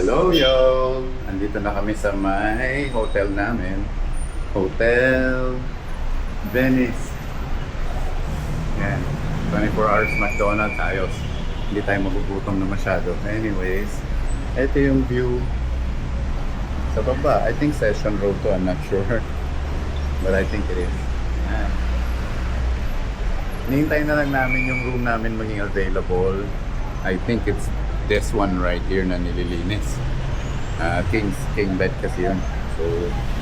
Hello, y'all! Andito na kami sa may hotel namin. Hotel Venice. Yan. 24 hours McDonald's. Ayos. Hindi tayo magugutom na masyado. Anyways, ito yung view sa baba. I think Session Road to. I'm not sure. But I think it is. Yan. Hinihintay na lang namin yung room namin maging available. I think it's this one right here na nililinis. King bed kasi yun. So,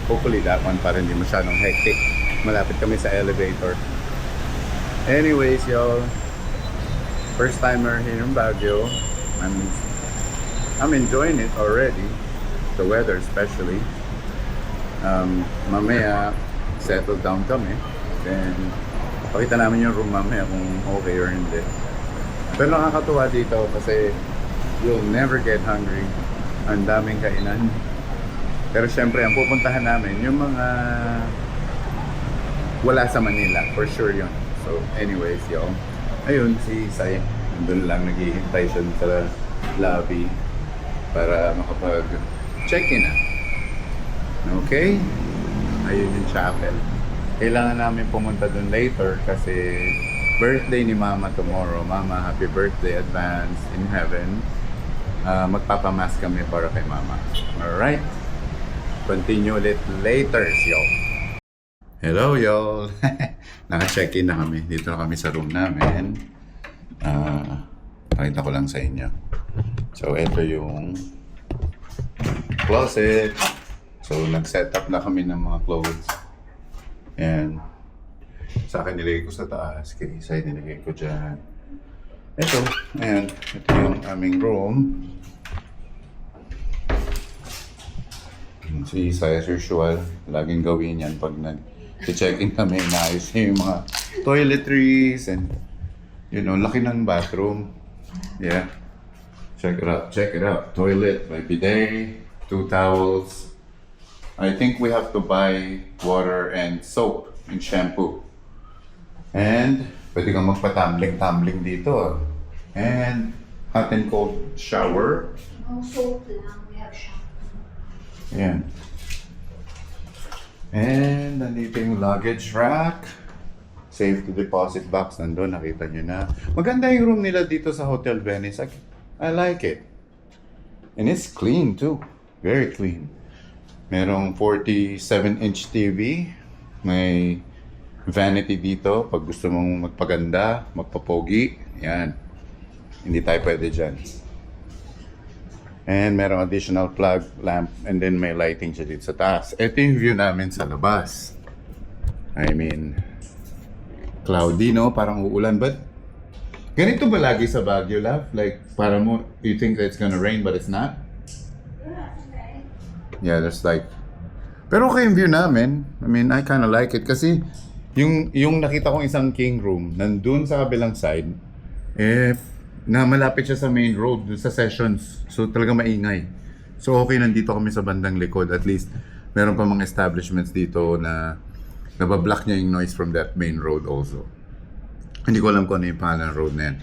hopefully that one para hindi masyadong hectic. Malapit kami sa elevator. Anyways, y'all. First timer here in Baguio. I'm enjoying it already. The weather especially. Mamaya, settle down kami. Then, pakita namin yung room mamaya kung okay or hindi. Pero nakakatuwa dito kasi you'll never get hungry. Ang daming kainan. Pero syempre, ang pupuntahan namin, yung mga wala sa Manila. For sure yun. So, anyways, y'all. Ayun, si Sai. Nandun lang naghihintay siya sa lobby para makapag-check-in na. Okay? Ayun yung chapel. Kailangan namin pumunta dun later kasi birthday ni Mama tomorrow. Mama, happy birthday advance in heaven. Magpapamas kami para kay Mama. Alright? Continue ulit later, y'all. Hello, y'all. Naka-check-in na kami. Dito na kami sa room namin. Pakita ko lang sa inyo. So, ito yung closet. So, nag-set up na kami ng mga clothes. Ayan. Sa akin nilagay ko sa taas. Kay Isay nilagay ko dyan. Ito. Ayan. Ito yung aming room. Si Isay as usual. Laging gawin yan pag nag-check-in kami. Naayos niya yung mga toiletries and laki ng bathroom. Yeah. Check it out. Check it out. Toilet by bidet. 2 towels. I think we have to buy water and soap and shampoo. And pwede kang magpa-tumbling dito. And hot and cold shower. No soap lang, we have shampoo. Ayan. And nandito yung luggage rack. Safety deposit box nandun, nakita nyo na. Maganda yung room nila dito sa Hotel Venice. I like it. And it's clean too. Very clean. Merong 47-inch TV. May vanity dito. Pag gusto mong magpaganda, magpapogi. Yan. Hindi tayo pwede dyan. And merong additional plug lamp. And then may lighting siya dito sa taas. Ito yung view namin sa labas. I mean, cloudy, no? Parang uulan. But, ganito ba lagi sa Baguio, love? Like, para mo, you think that it's gonna rain but it's not? Yeah, there's like... Pero okay yung view namin. I mean, I kinda like it. Kasi, yung nakita kong isang king room, nandun sa kabilang side, na malapit siya sa main road, dun sa Sessions. So, talaga maingay. So, okay, nandito kami sa bandang likod. At least, meron pa mga establishments dito na nabablock niya yung noise from that main road also. Hindi ko alam kung ano yung pangalan ng road na yan.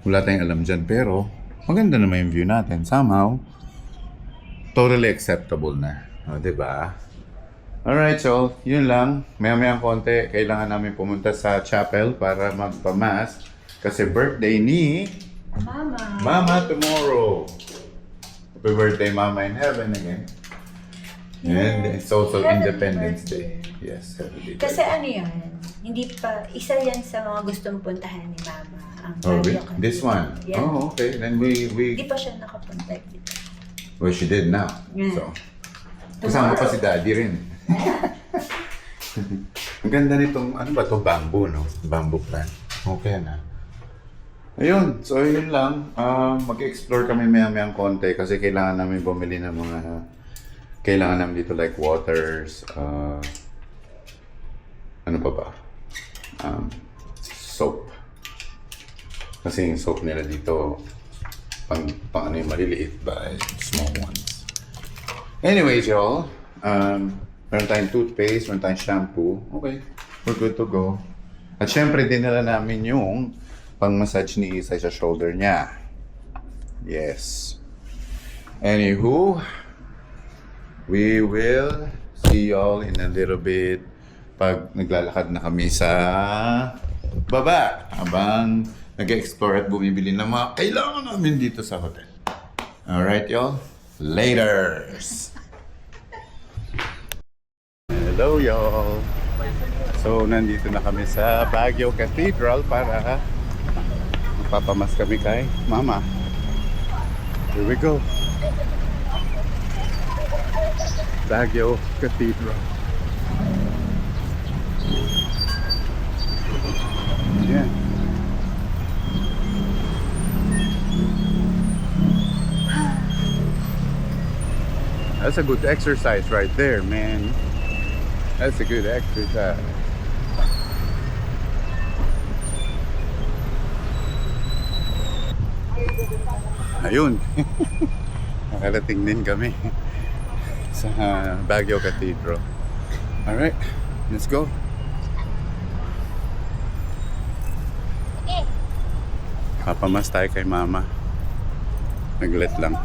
Wala tayong alam dyan. Pero, maganda naman yung view natin. Somehow, totally acceptable na. O, diba? Alright, so, yun lang. Maya-mayang konti, kailangan namin pumunta sa chapel para magpamas. Kasi birthday ni Mama tomorrow. Happy birthday, Mama in heaven again. And it's also Independence Day. Yes, happy birthday. Kasi ano yan, hindi pa, isa yan sa mga gustong puntahan ni Mama. Ang Oh, really? Baguio Canal. This one? Yeah. Oh, okay. Then Hindi pa siya nakapunta dito. well, she did now. Yeah. So, kasama pa si Daddy rin. Ang ganda nitong, ano ba to bamboo, no? Bamboo plant. Okay na. Ayun, so yun lang. Mag-explore kami maya-mayang konti kasi kailangan namin bumili ng mga kailangan namin dito like waters, ano pa ba? Soap. Kasi yung soap nila dito pang ano yung maliliit ba, small ones. Anyways, y'all, meron tayong toothpaste, meron tayong shampoo. Okay, we're good to go. At syempre, dinala namin yung pang-massage ni Isay sa shoulder niya. Yes. Anywho, we will see y'all in a little bit pag naglalakad na kami sa baba habang nag-explore at bumibili ng mga kailangan namin dito sa hotel. Alright, y'all? Laters! Hello, y'all! So, nandito na kami sa Baguio Cathedral para magpapamas kami kay Mama. Here we go! Baguio Cathedral. Yeah. That's a good exercise right there, man. That's a good exercise. Ayun. Nakarating din kami sa Baguio Cathedral. Alright, let's go. Papamas tayo kay Mama. Naglit lang.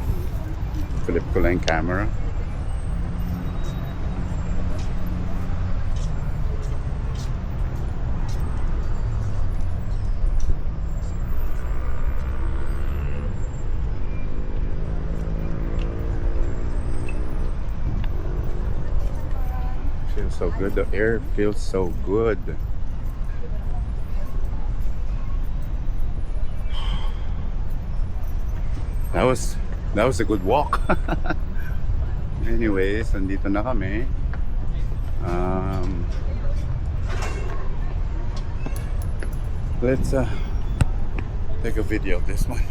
Flip ko lang yung camera. Feels so good. The air feels so good. That was a good walk. Anyways, nandito na kami. Let's take a video of this one.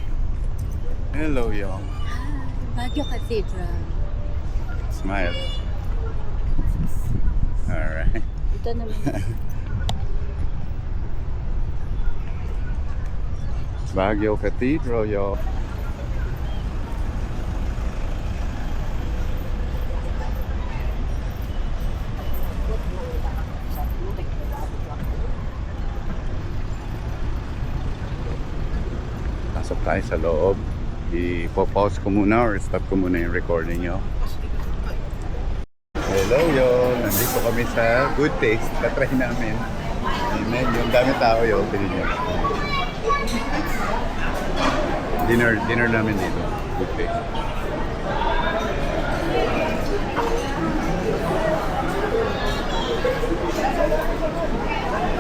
Hello, y'all. Baguio Cathedral. Smile. Alright. Ito naman. Baguio Cathedral, y'all. Pasok tayo sa loob. I-pause ko muna or stop ko muna yung recording nyo. Hello, y'all. Nandito kami sa Good Taste. Tatry namin. Amen. Yung dami tao, y'all. Tingnan nyo. Dinner namin dito. Good Taste.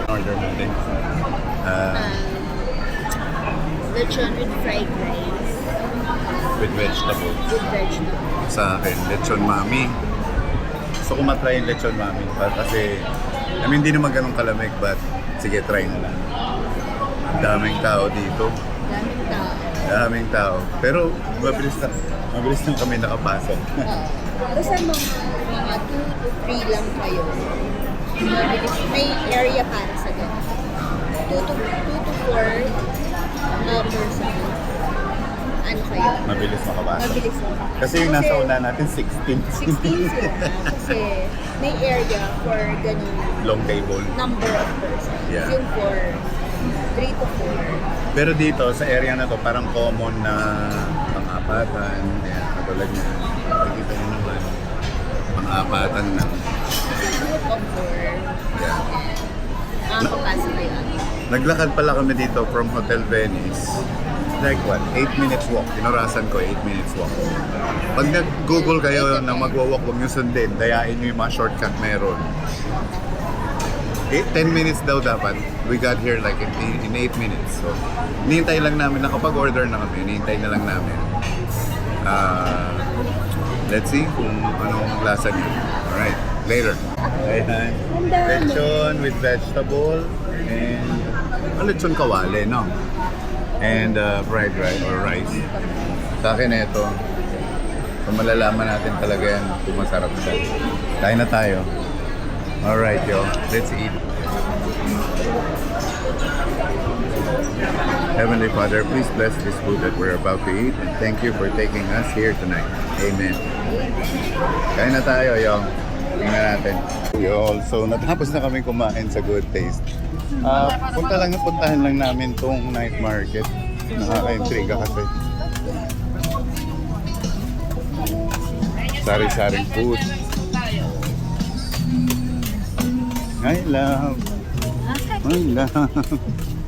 Order natin. Lechon with fried rice. With vegetables. With vegetables. Sa akin, lechon mami. Gusto ko matry yung lechon mami. Kasi, I mean, hindi naman ganun kalamig, but sige, try na lang. Daming tao dito. Daming tao. Daming tao. Pero, mabilis lang kami nakapasok. Basta mga 2 to 3 lang kayo. Mabilis. May area para sa ganun. 2 to 4 person. Ano kayo? Mabilis makapasok. Mabilis lang. Kasi yung nasa una natin, 16. 16 sila. Kasi may area for ganun Long table. number of persons. Yeah. Yung for 3 to 4. Pero dito, sa area na to, parang common na pang-apatan. Ayan, katulad niya. Nakikita niyo naman. Pang-apatan na. Group of 4. Yeah. Makakapasok kayo. Naglakad pala kami dito from Hotel Venice. Like what? 8 minutes walk. Tinorasan ko, 8 minutes walk. Pag nag-google kayo na magwa-walk, huwag nyo sundin. Dayain nyo yung mga shortcut meron. 10 minutes daw dapat. We got here like in 8 minutes. So, hinihintay lang namin. Nakapag-order na kami. Hinihintay na lang namin. Let's see kung anong lasa niya. Alright, later. Ayan. Lechon with vegetable and lechon kawale, no? And fried rice or rice. Sa akin ito, kung malalaman natin talaga yan kung masarap siya. Kain na tayo. Alright, yo. Let's eat. Heavenly Father, please bless this food that we're about to eat and thank you for taking us here tonight. Amen. Kain na tayo, yo. Tingnan natin. Yo, so natapos na kami kumain sa Good Taste. Puntahan lang namin tong night market. Nakaka-intriga kasi. Sari-saring food. Hi, love. Okay. Hi, love.